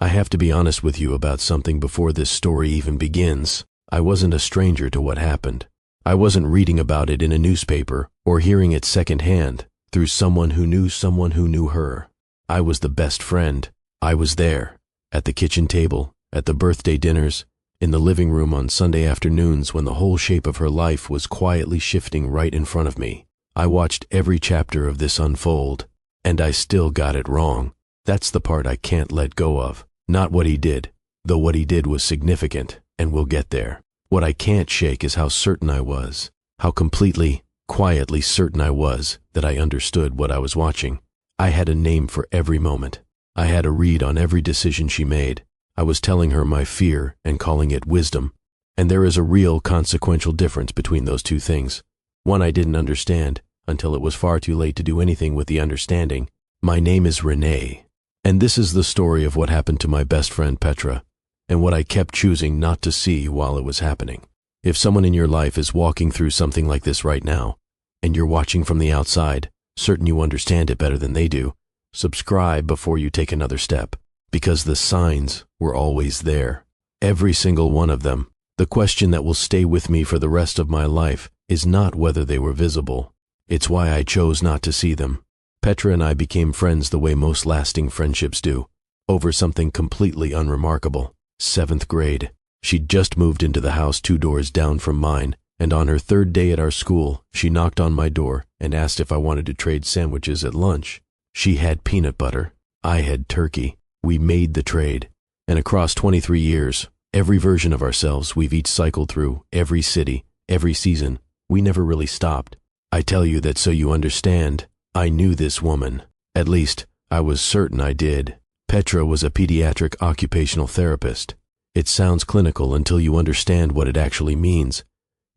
have to be honest with you about something before this story even begins. I wasn't a stranger to what happened. I wasn't reading about it in a newspaper or hearing it secondhand through someone who knew her. I was the best friend. I was there, at the kitchen table, at the birthday dinners, in the living room on Sunday afternoons when the whole shape of her life was quietly shifting right in front of me. I watched every chapter of this unfold, and I still got it wrong. That's the part I can't let go of. Not what he did, though what he did was significant, and we'll get there. What I can't shake is how certain I was, how completely, quietly certain I was that I understood what I was watching. I had a name for every moment. I had a read on every decision she made. I was telling her my fear and calling it wisdom. And there is a real consequential difference between those two things. One I didn't understand until it was far too late to do anything with the understanding. My name is Renee. And this is the story of what happened to my best friend Petra, and what I kept choosing not to see while it was happening. If someone in your life is walking through something like this right now, and you're watching from the outside, certain you understand it better than they do, subscribe before you take another step, because the signs were always there. Every single one of them. The question that will stay with me for the rest of my life is not whether they were visible. It's why I chose not to see them. Petra and I became friends the way most lasting friendships do, over something completely unremarkable. 7th grade. She'd just moved into the house 2 doors down from mine, and on her 3rd day at our school, she knocked on my door and asked if I wanted to trade sandwiches at lunch. She had peanut butter. I had turkey. We made the trade. And across 23 years, every version of ourselves we've each cycled through, every city, every season, we never really stopped. I tell you that so you understand. I knew this woman. At least, I was certain I did. Petra was a pediatric occupational therapist. It sounds clinical until you understand what it actually means.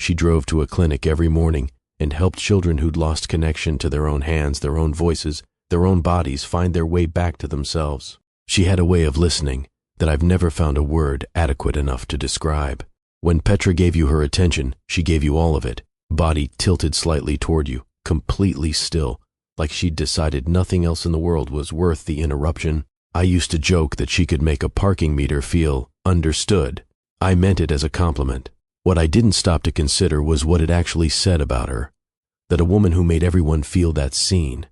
She drove to a clinic every morning and helped children who'd lost connection to their own hands, their own voices, their own bodies find their way back to themselves. She had a way of listening that I've never found a word adequate enough to describe. When Petra gave you her attention, she gave you all of it, body tilted slightly toward you, completely still, like she'd decided nothing else in the world was worth the interruption. I used to joke that she could make a parking meter feel understood. I meant it as a compliment. What I didn't stop to consider was what it actually said about her. That a woman who made everyone feel that seen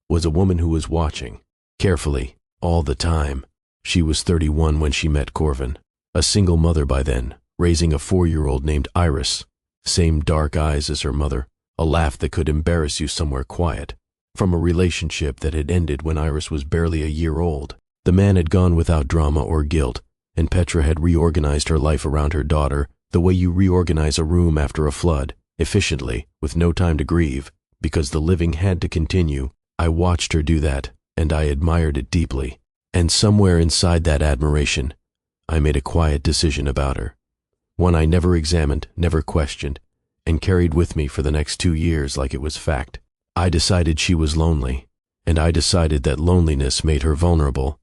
was a woman who was watching, carefully, all the time. She was 31 when she met Corvin, a single mother by then, raising a 4-year-old named Iris. Same dark eyes as her mother, a laugh that could embarrass you somewhere quiet. From a relationship that had ended when Iris was barely a year old. The man had gone without drama or guilt, and Petra had reorganized her life around her daughter the way you reorganize a room after a flood, efficiently, with no time to grieve, because the living had to continue. I watched her do that, and I admired it deeply. And somewhere inside that admiration, I made a quiet decision about her. One I never examined, never questioned, and carried with me for the next 2 years like it was fact. I decided she was lonely, and I decided that loneliness made her vulnerable,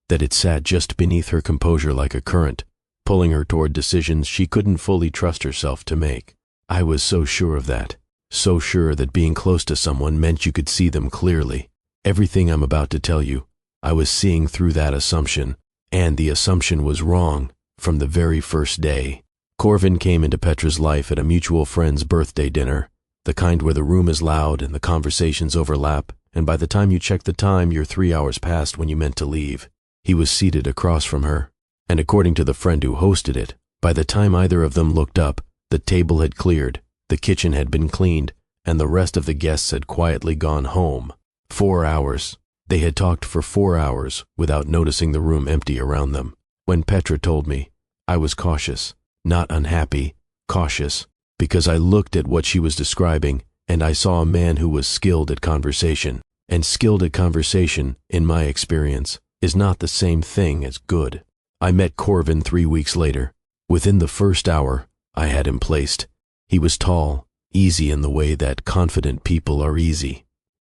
that it sat just beneath her composure like a current, pulling her toward decisions she couldn't fully trust herself to make. I was so sure of that, so sure that being close to someone meant you could see them clearly. Everything I'm about to tell you, I was seeing through that assumption, and the assumption was wrong from the very first day. Corvin came into Petra's life at a mutual friend's birthday dinner, the kind where the room is loud and the conversations overlap, and by the time you check the time, you're 3 hours past when you meant to leave. He was seated across from her, and according to the friend who hosted it, by the time either of them looked up, the table had cleared, the kitchen had been cleaned, and the rest of the guests had quietly gone home. 4 hours. They had talked for 4 hours without noticing the room empty around them. When Petra told me, I was cautious, not unhappy, cautious, because I looked at what she was describing and I saw a man who was skilled at conversation. And skilled at conversation, in my experience, is not the same thing as good. I met Corvin 3 weeks later. Within the first hour, I had him placed. He was tall, easy in the way that confident people are easy.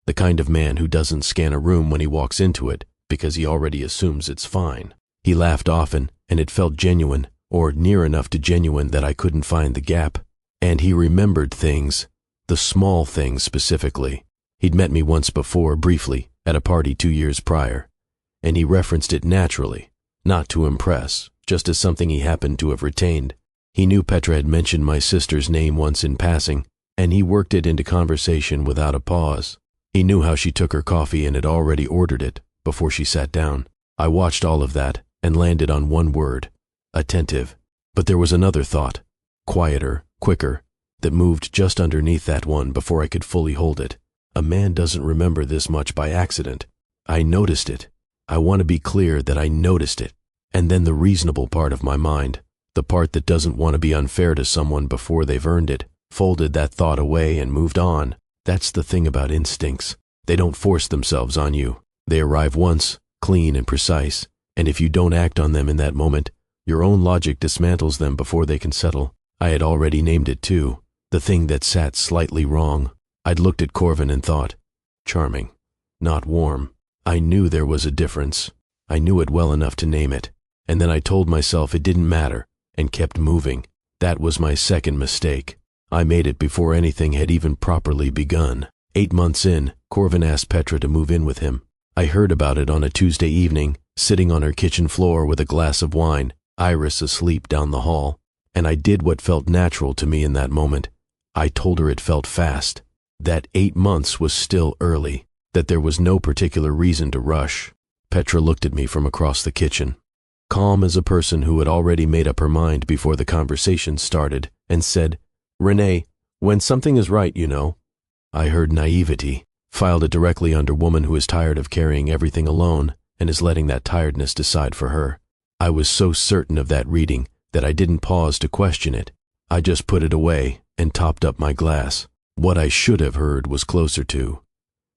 The kind of man who doesn't scan a room when he walks into it because he already assumes it's fine. He laughed often, and it felt genuine, or near enough to genuine that I couldn't find the gap. And he remembered things, the small things specifically. He'd met me once before, briefly, at a party 2 years prior, and he referenced it naturally, not to impress, just as something he happened to have retained. He knew Petra had mentioned my sister's name once in passing, and he worked it into conversation without a pause. He knew how she took her coffee and had already ordered it before she sat down. I watched all of that and landed on one word: attentive. But there was another thought, quieter, quicker, that moved just underneath that one before I could fully hold it. A man doesn't remember this much by accident. I noticed it. I want to be clear that I noticed it. And then the reasonable part of my mind, the part that doesn't want to be unfair to someone before they've earned it, folded that thought away and moved on. That's the thing about instincts. They don't force themselves on you. They arrive once, clean and precise, and if you don't act on them in that moment, your own logic dismantles them before they can settle. I had already named it too, the thing that sat slightly wrong. I'd looked at Corvin and thought, charming, not warm. I knew there was a difference. I knew it well enough to name it, and then I told myself it didn't matter and kept moving. That was my second mistake. I made it before anything had even properly begun. 8 months in, Corvin asked Petra to move in with him. I heard about it on a Tuesday evening, sitting on her kitchen floor with a glass of wine, Iris asleep down the hall, and I did what felt natural to me in that moment. I told her it felt fast, that 8 months was still early, that there was no particular reason to rush. Petra looked at me from across the kitchen, calm as a person who had already made up her mind before the conversation started, and said, "Renee, when something is right, you know." I heard naivety, filed it directly under woman who is tired of carrying everything alone and is letting that tiredness decide for her. I was so certain of that reading that I didn't pause to question it. I just put it away and topped up my glass. What I should have heard was closer to,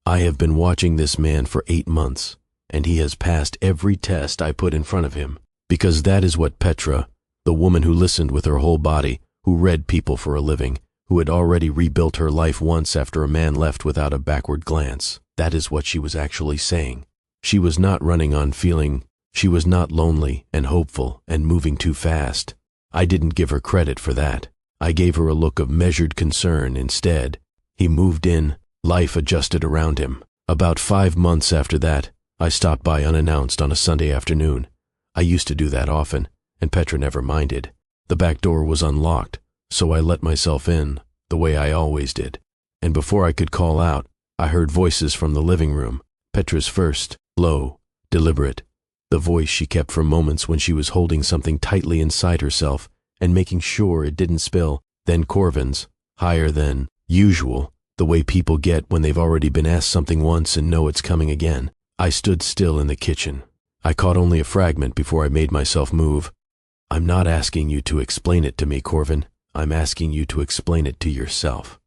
"I have been watching this man for 8 months, and he has passed every test I put in front of him," because that is what Petra, the woman who listened with her whole body, who read people for a living, who had already rebuilt her life once after a man left without a backward glance, that is what she was actually saying. She was not running on feeling. She was not lonely and hopeful and moving too fast. I didn't give her credit for that. I gave her a look of measured concern instead. He moved in. Life adjusted around him. About 5 months after that, I stopped by unannounced on a Sunday afternoon. I used to do that often, and Petra never minded. The back door was unlocked, so I let myself in, the way I always did. And before I could call out, I heard voices from the living room. Petra's first, low, deliberate. The voice she kept for moments when she was holding something tightly inside herself and making sure it didn't spill. Then Corvin's, higher than usual, the way people get when they've already been asked something once and know it's coming again. I stood still in the kitchen. I caught only a fragment before I made myself move. "I'm not asking you to explain it to me, Corvin. I'm asking you to explain it to yourself."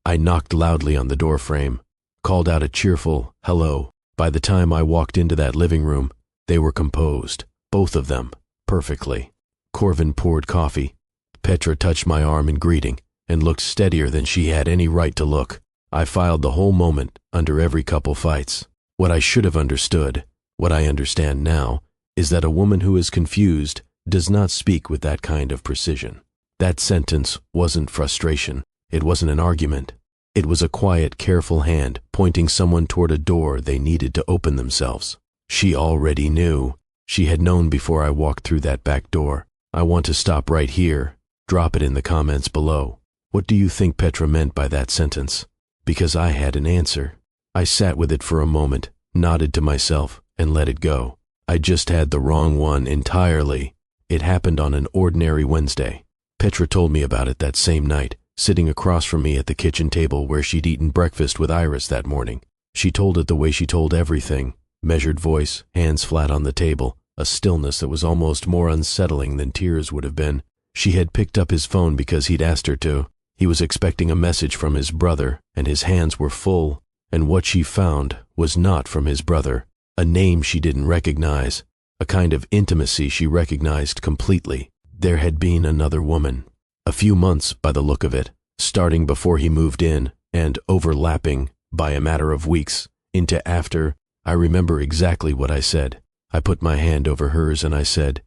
I knocked loudly on the door frame, called out a cheerful hello. By the time I walked into that living room, they were composed, both of them, perfectly. Corvin poured coffee. Petra touched my arm in greeting and looked steadier than she had any right to look. I filed the whole moment under every couple fights. What I should have understood, what I understand now, is that a woman who is confused does not speak with that kind of precision. That sentence wasn't frustration. It wasn't an argument. It was a quiet, careful hand pointing someone toward a door they needed to open themselves. She already knew. She had known before I walked through that back door. I want to stop right here. Drop it in the comments below. What do you think Petra meant by that sentence? Because I had an answer. I sat with it for a moment, nodded to myself, and let it go. I just had the wrong one entirely. It happened on an ordinary Wednesday. Petra told me about it that same night, sitting across from me at the kitchen table where she'd eaten breakfast with Iris that morning. She told it the way she told everything. Measured voice, hands flat on the table, a stillness that was almost more unsettling than tears would have been. She had picked up his phone because he'd asked her to. He was expecting a message from his brother, and his hands were full. And what she found was not from his brother. A name she didn't recognize, a kind of intimacy she recognized completely. There had been another woman. A few months, by the look of it, starting before he moved in, and overlapping, by a matter of weeks, into after. I remember exactly what I said. I put my hand over hers and I said,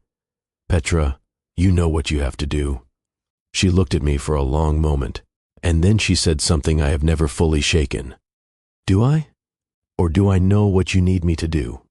"Petra, you know what you have to do." She looked at me for a long moment, and then she said something I have never fully shaken. "Do I? Or do I know what you need me to do?"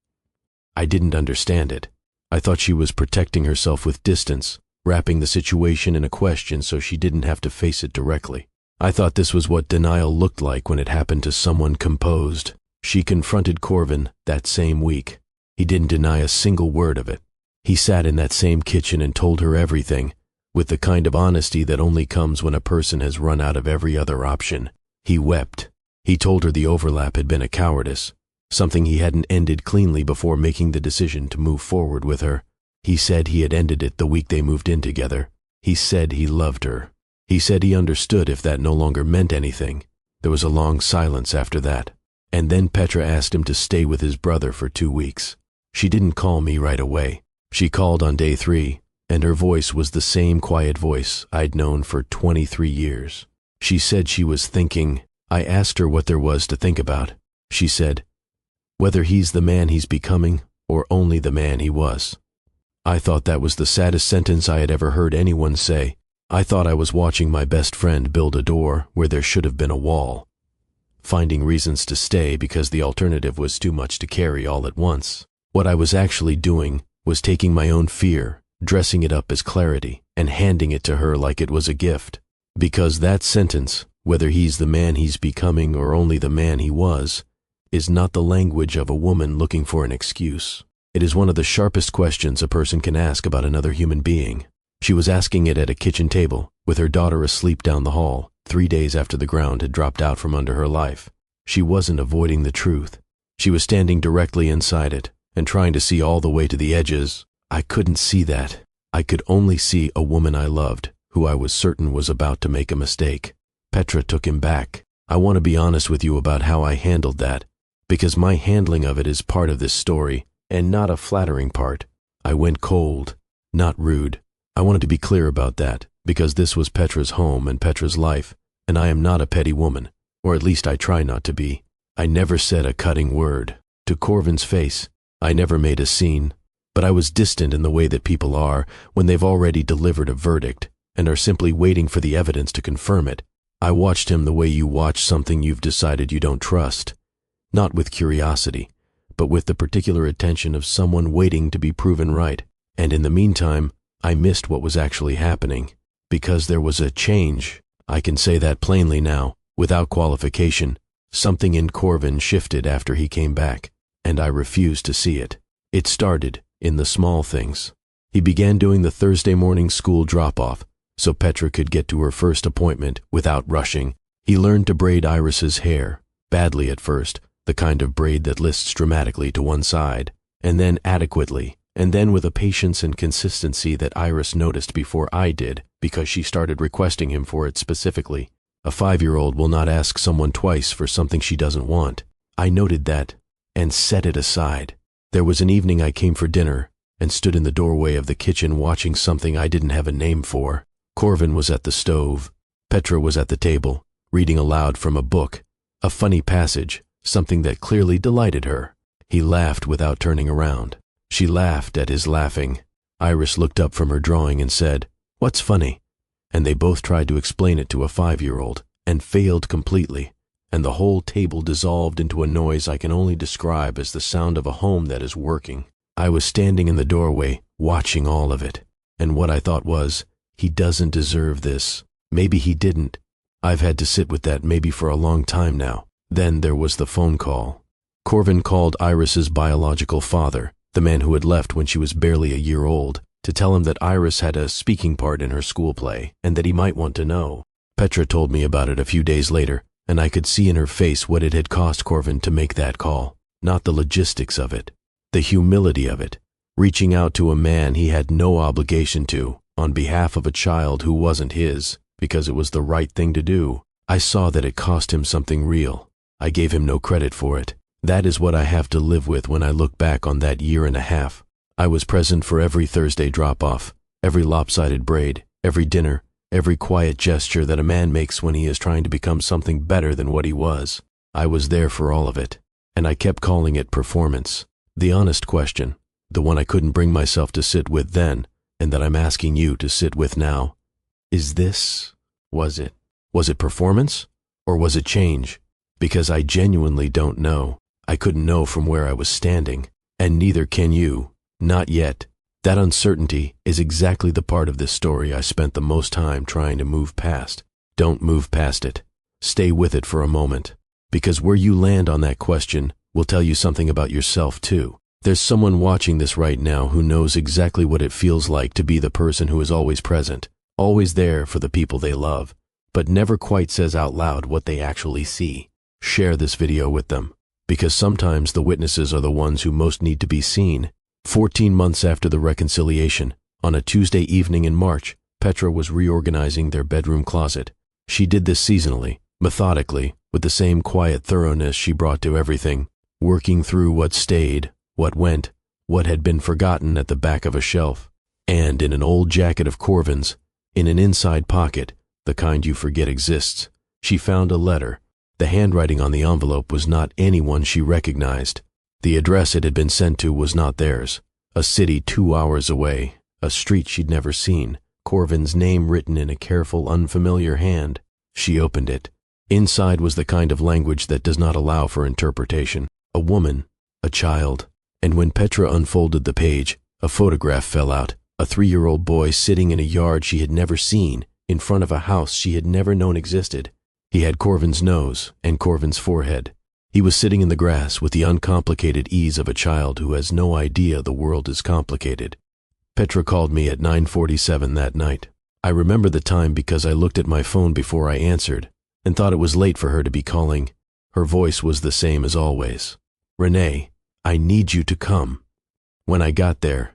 I didn't understand it. I thought she was protecting herself with distance, wrapping the situation in a question so she didn't have to face it directly. I thought this was what denial looked like when it happened to someone composed. She confronted Corvin that same week. He didn't deny a single word of it. He sat in that same kitchen and told her everything, with the kind of honesty that only comes when a person has run out of every other option. He wept. He told her the overlap had been a cowardice, something he hadn't ended cleanly before making the decision to move forward with her. He said he had ended it the week they moved in together. He said he loved her. He said he understood if that no longer meant anything. There was a long silence after that. And then Petra asked him to stay with his brother for 2 weeks. She didn't call me right away. She called on day 3, and her voice was the same quiet voice I'd known for 23 years. She said she was thinking. I asked her what there was to think about. She said, whether he's the man he's becoming or only the man he was. I thought that was the saddest sentence I had ever heard anyone say. I thought I was watching my best friend build a door where there should have been a wall, finding reasons to stay because the alternative was too much to carry all at once. What I was actually doing was taking my own fear, dressing it up as clarity, and handing it to her like it was a gift. Because that sentence, whether he's the man he's becoming or only the man he was, is not the language of a woman looking for an excuse. It is one of the sharpest questions a person can ask about another human being. She was asking it at a kitchen table, with her daughter asleep down the hall, 3 days after the ground had dropped out from under her life. She wasn't avoiding the truth. She was standing directly inside it, and trying to see all the way to the edges. I couldn't see that. I could only see a woman I loved, who I was certain was about to make a mistake. Petra took him back. I want to be honest with you about how I handled that, because my handling of it is part of this story, and not a flattering part. I went cold, not rude. I wanted to be clear about that, because this was Petra's home and Petra's life, and I am not a petty woman, or at least I try not to be. I never said a cutting word. To Corvin's face, I never made a scene, but I was distant in the way that people are when they've already delivered a verdict and are simply waiting for the evidence to confirm it. I watched him the way you watch something you've decided you don't trust, not with curiosity, but with the particular attention of someone waiting to be proven right. And in the meantime, I missed what was actually happening, because there was a change. I can say that plainly now, without qualification. Something in Corvin shifted after he came back, and I refused to see it. It started in the small things. He began doing the Thursday morning school drop-off, so Petra could get to her first appointment without rushing. He learned to braid Iris's hair, badly at first, the kind of braid that lists dramatically to one side, and then adequately, and then with a patience and consistency that Iris noticed before I did, because she started requesting him for it specifically. A 5-year-old will not ask someone twice for something she doesn't want. I noted that, and set it aside. There was an evening I came for dinner, and stood in the doorway of the kitchen watching something I didn't have a name for. Corvin was at the stove. Petra was at the table, reading aloud from a book, a funny passage, something that clearly delighted her. He laughed without turning around. She laughed at his laughing. Iris looked up from her drawing and said, "What's funny?" And they both tried to explain it to a 5-year-old, and failed completely, and the whole table dissolved into a noise I can only describe as the sound of a home that is working. I was standing in the doorway, watching all of it, and what I thought was, he doesn't deserve this. Maybe he didn't. I've had to sit with that maybe for a long time now. Then there was the phone call. Corvin called Iris's biological father, the man who had left when she was barely a year old, to tell him that Iris had a speaking part in her school play and that he might want to know. Petra told me about it a few days later, and I could see in her face what it had cost Corvin to make that call. Not the logistics of it, the humility of it, reaching out to a man he had no obligation to, on behalf of a child who wasn't his, because it was the right thing to do. I saw that it cost him something real. I gave him no credit for it. That is what I have to live with when I look back on that 1.5 years. I was present for every Thursday drop-off, every lopsided braid, every dinner, every quiet gesture that a man makes when he is trying to become something better than what he was. I was there for all of it, and I kept calling it performance. The honest question, the one I couldn't bring myself to sit with then, and that I'm asking you to sit with now, is this, was it performance, or was it change? Because I genuinely don't know. I couldn't know from where I was standing, and neither can you, not yet. That uncertainty is exactly the part of this story I spent the most time trying to move past. Don't move past it. Stay with it for a moment, because where you land on that question will tell you something about yourself too. There's someone watching this right now who knows exactly what it feels like to be the person who is always present, always there for the people they love, but never quite says out loud what they actually see. Share this video with them, because sometimes the witnesses are the ones who most need to be seen. 14 months after the reconciliation, on a Tuesday evening in March, Petra was reorganizing their bedroom closet. She did this seasonally, methodically, with the same quiet thoroughness she brought to everything, working through what stayed, what went, what had been forgotten at the back of a shelf. And in an old jacket of Corvin's, in an inside pocket, the kind you forget exists, she found a letter. The handwriting on the envelope was not anyone she recognized. The address it had been sent to was not theirs. A city 2 hours away, a street she'd never seen, Corvin's name written in a careful, unfamiliar hand. She opened it. Inside was the kind of language that does not allow for interpretation. A woman, a child. And when Petra unfolded the page, a photograph fell out. A 3-year-old boy sitting in a yard she had never seen, in front of a house she had never known existed. He had Corvin's nose and Corvin's forehead. He was sitting in the grass with the uncomplicated ease of a child who has no idea the world is complicated. Petra called me at 9:47 that night. I remember the time because I looked at my phone before I answered and thought it was late for her to be calling. Her voice was the same as always. "Renee, I need you to come." When I got there,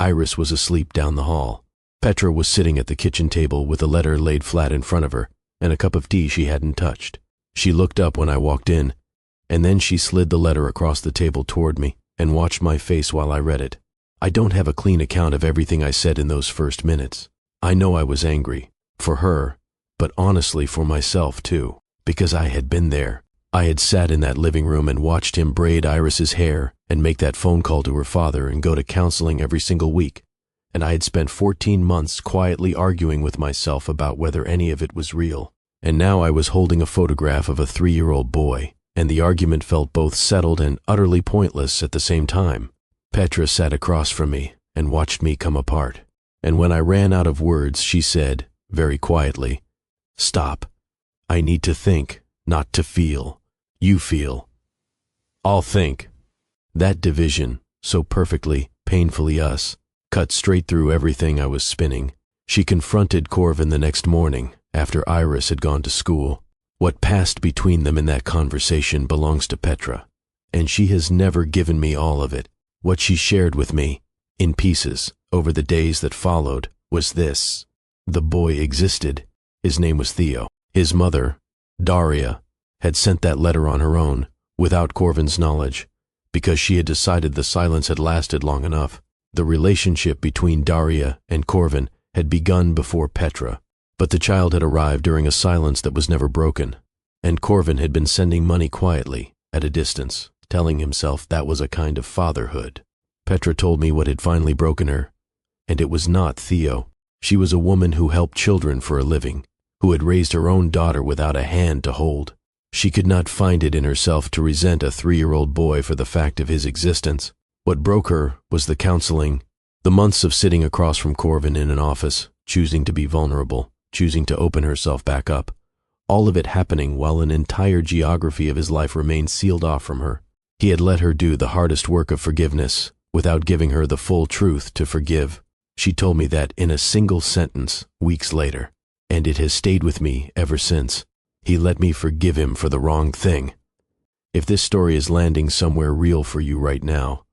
Iris was asleep down the hall. Petra was sitting at the kitchen table with a letter laid flat in front of her and a cup of tea she hadn't touched. She looked up when I walked in, and then she slid the letter across the table toward me and watched my face while I read it. I don't have a clean account of everything I said in those first minutes. I know I was angry, for her, but honestly for myself too, because I had been there. I had sat in that living room and watched him braid Iris's hair and make that phone call to her father and go to counseling every single week. And I had spent 14 months quietly arguing with myself about whether any of it was real. And now I was holding a photograph of a 3-year-old boy, and the argument felt both settled and utterly pointless at the same time. Petra sat across from me and watched me come apart. And when I ran out of words, she said, very quietly, "Stop. I need to think, not to feel. You feel. I'll think." That division, so perfectly, painfully us, cut straight through everything I was spinning. She confronted Corvin the next morning, after Iris had gone to school. What passed between them in that conversation belongs to Petra, and she has never given me all of it. What she shared with me, in pieces, over the days that followed, was this. The boy existed. His name was Theo. His mother, Daria, had sent that letter on her own, without Corvin's knowledge, because she had decided the silence had lasted long enough. The relationship between Daria and Corvin had begun before Petra, but the child had arrived during a silence that was never broken, and Corvin had been sending money quietly, at a distance, telling himself that was a kind of fatherhood. Petra told me what had finally broken her, and it was not Theo. She was a woman who helped children for a living, who had raised her own daughter without a hand to hold. She could not find it in herself to resent a 3-year-old boy for the fact of his existence. What broke her was the counseling, the months of sitting across from Corvin in an office, choosing to be vulnerable, choosing to open herself back up, all of it happening while an entire geography of his life remained sealed off from her. He had let her do the hardest work of forgiveness, without giving her the full truth to forgive. She told me that in a single sentence, weeks later, and it has stayed with me ever since. He let me forgive him for the wrong thing. If this story is landing somewhere real for you right now,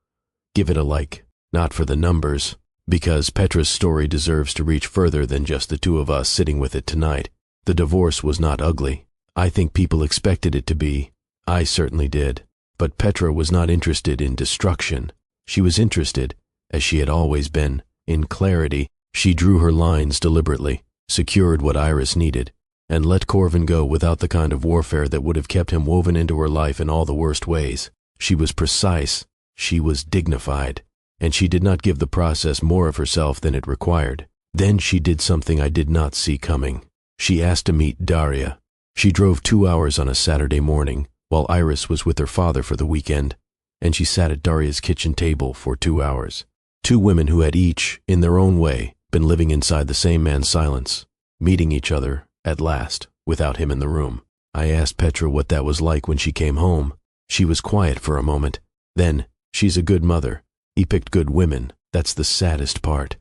give it a like, not for the numbers, because Petra's story deserves to reach further than just the two of us sitting with it tonight. The divorce was not ugly. I think people expected it to be. I certainly did. But Petra was not interested in destruction. She was interested, as she had always been, in clarity. She drew her lines deliberately, secured what Iris needed, and let Corvin go without the kind of warfare that would have kept him woven into her life in all the worst ways. She was precise. She was dignified, and she did not give the process more of herself than it required. Then she did something I did not see coming. She asked to meet Daria. She drove 2 hours on a Saturday morning, while Iris was with her father for the weekend, and she sat at Daria's kitchen table for 2 hours. Two women who had each, in their own way, been living inside the same man's silence, meeting each other, at last, without him in the room. I asked Petra what that was like when she came home. She was quiet for a moment. Then, "She's a good mother. He picked good women. That's the saddest part."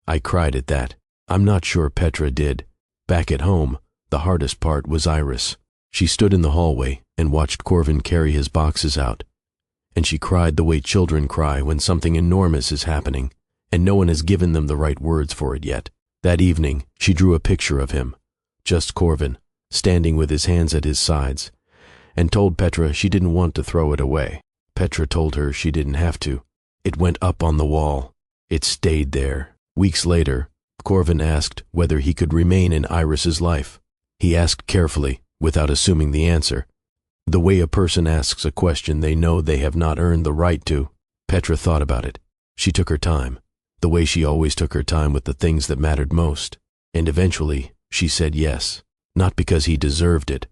I cried at that. I'm not sure Petra did. Back at home, the hardest part was Iris. She stood in the hallway and watched Corvin carry his boxes out. And she cried the way children cry when something enormous is happening, and no one has given them the right words for it yet. That evening, she drew a picture of him, just Corvin, standing with his hands at his sides, and told Petra she didn't want to throw it away. Petra told her she didn't have to. It went up on the wall. It stayed there. Weeks later, Corvin asked whether he could remain in Iris's life. He asked carefully, without assuming the answer, the way a person asks a question they know they have not earned the right to. Petra thought about it. She took her time, the way she always took her time with the things that mattered most, and eventually she said yes, not because he deserved it.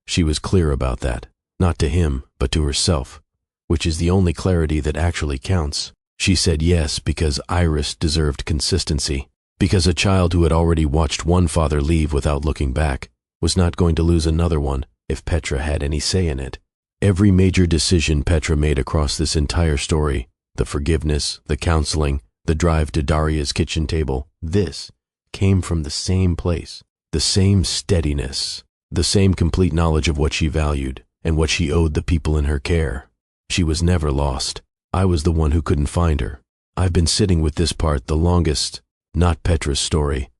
She was clear about that, not to him, but to herself, which is the only clarity that actually counts. She said yes because Iris deserved consistency, because a child who had already watched one father leave without looking back was not going to lose another one if Petra had any say in it. Every major decision Petra made across this entire story, the forgiveness, the counseling, the drive to Daria's kitchen table, this came from the same place, the same steadiness, the same complete knowledge of what she valued and what she owed the people in her care. She was never lost. I was the one who couldn't find her. I've been sitting with this part the longest, not Petra's story,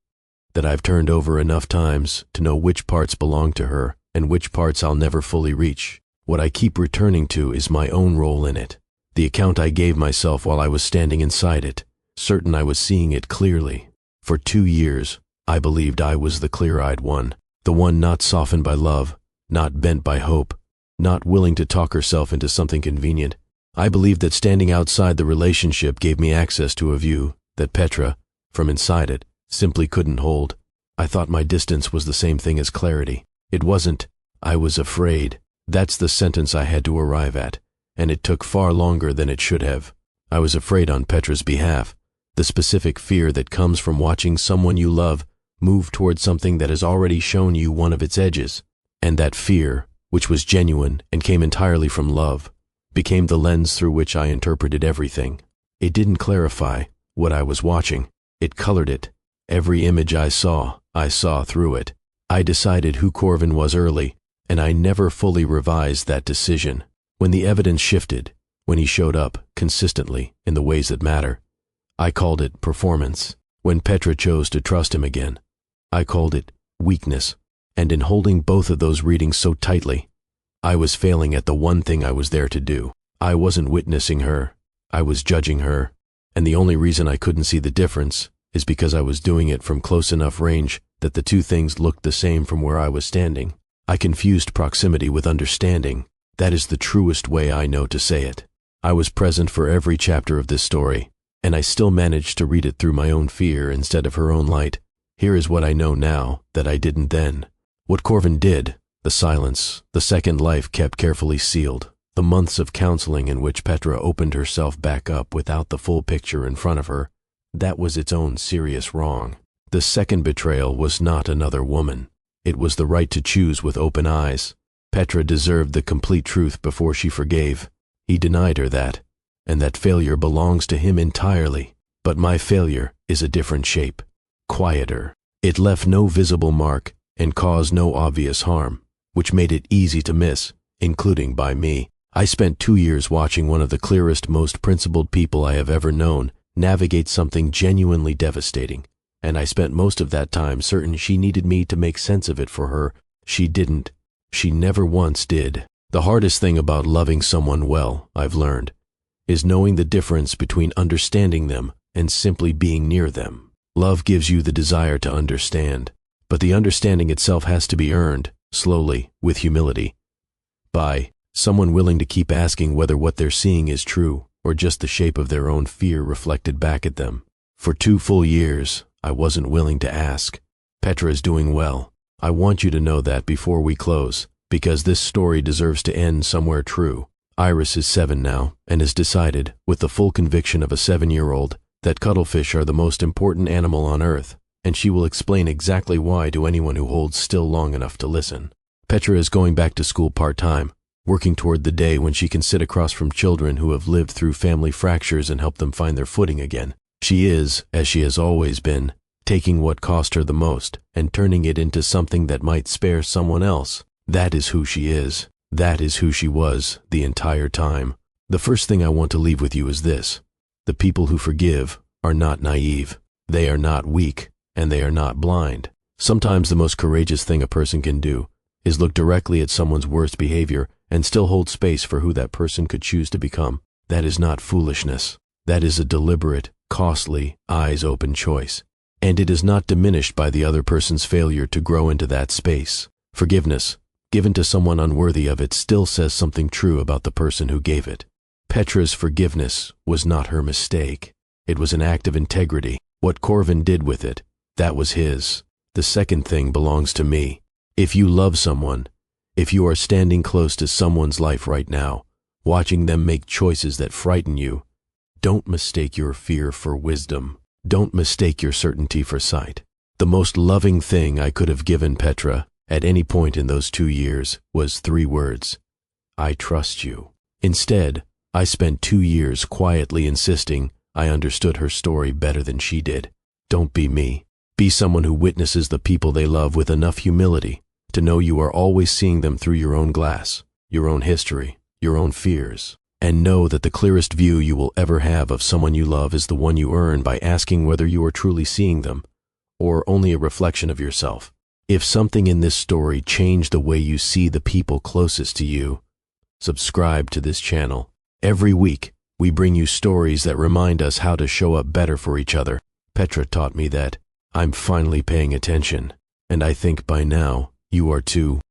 that I've turned over enough times to know which parts belong to her and which parts I'll never fully reach. What I keep returning to is my own role in it, the account I gave myself while I was standing inside it, certain I was seeing it clearly. For 2 years, I believed I was the clear-eyed one, the one not softened by love, not bent by hope, not willing to talk herself into something convenient. I believed that standing outside the relationship gave me access to a view that Petra, from inside it, simply couldn't hold. I thought my distance was the same thing as clarity. It wasn't. I was afraid. That's the sentence I had to arrive at, and it took far longer than it should have. I was afraid on Petra's behalf, the specific fear that comes from watching someone you love move toward something that has already shown you one of its edges. And that fear, which was genuine and came entirely from love, became the lens through which I interpreted everything. It didn't clarify what I was watching. It colored it. Every image I saw through it. I decided who Corvin was early, and I never fully revised that decision. When the evidence shifted, when he showed up consistently in the ways that matter, I called it performance. When Petra chose to trust him again, I called it weakness. And in holding both of those readings so tightly, I was failing at the one thing I was there to do. I wasn't witnessing her. I was judging her. And the only reason I couldn't see the difference is because I was doing it from close enough range that the two things looked the same from where I was standing. I confused proximity with understanding. That is the truest way I know to say it. I was present for every chapter of this story, and I still managed to read it through my own fear instead of her own light. Here is what I know now that I didn't then. What Corvin did, the silence, the second life kept carefully sealed, the months of counseling in which Petra opened herself back up without the full picture in front of her, that was its own serious wrong. The second betrayal was not another woman. It was the right to choose with open eyes. Petra deserved the complete truth before she forgave. He denied her that, and that failure belongs to him entirely. But my failure is a different shape, quieter. It left no visible mark and caused no obvious harm, which made it easy to miss, including by me. I spent 2 years watching one of the clearest, most principled people I have ever known navigate something genuinely devastating, and I spent most of that time certain she needed me to make sense of it for her. She didn't. She never once did. The hardest thing about loving someone well, I've learned, is knowing the difference between understanding them and simply being near them. Love gives you the desire to understand, but the understanding itself has to be earned, slowly, with humility, by someone willing to keep asking whether what they're seeing is true or just the shape of their own fear reflected back at them. For 2 full years, I wasn't willing to ask. Petra is doing well. I want you to know that before we close, because this story deserves to end somewhere true. Iris is 7 now and has decided, with the full conviction of a 7-year-old, that cuttlefish are the most important animal on Earth, and she will explain exactly why to anyone who holds still long enough to listen. Petra is going back to school part-time, working toward the day when she can sit across from children who have lived through family fractures and help them find their footing again. She is, as she has always been, taking what cost her the most and turning it into something that might spare someone else. That is who she is. That is who she was the entire time. The first thing I want to leave with you is this. The people who forgive are not naive. They are not weak, and they are not blind. Sometimes the most courageous thing a person can do is look directly at someone's worst behavior and still hold space for who that person could choose to become. That is not foolishness. That is a deliberate, costly, eyes-open choice. And it is not diminished by the other person's failure to grow into that space. Forgiveness, given to someone unworthy of it, still says something true about the person who gave it. Petra's forgiveness was not her mistake. It was an act of integrity. What Corvin did with it, that was his. The second thing belongs to me. If you love someone, if you are standing close to someone's life right now, watching them make choices that frighten you, don't mistake your fear for wisdom. Don't mistake your certainty for sight. The most loving thing I could have given Petra at any point in those 2 years was 3 words. I trust you. Instead, I spent 2 years quietly insisting I understood her story better than she did. Don't be me. Be someone who witnesses the people they love with enough humility to know you are always seeing them through your own glass, your own history, your own fears. And know that the clearest view you will ever have of someone you love is the one you earn by asking whether you are truly seeing them, or only a reflection of yourself. If something in this story changed the way you see the people closest to you, subscribe to this channel. Every week, we bring you stories that remind us how to show up better for each other. Petra taught me that. I'm finally paying attention, and I think by now, you are too.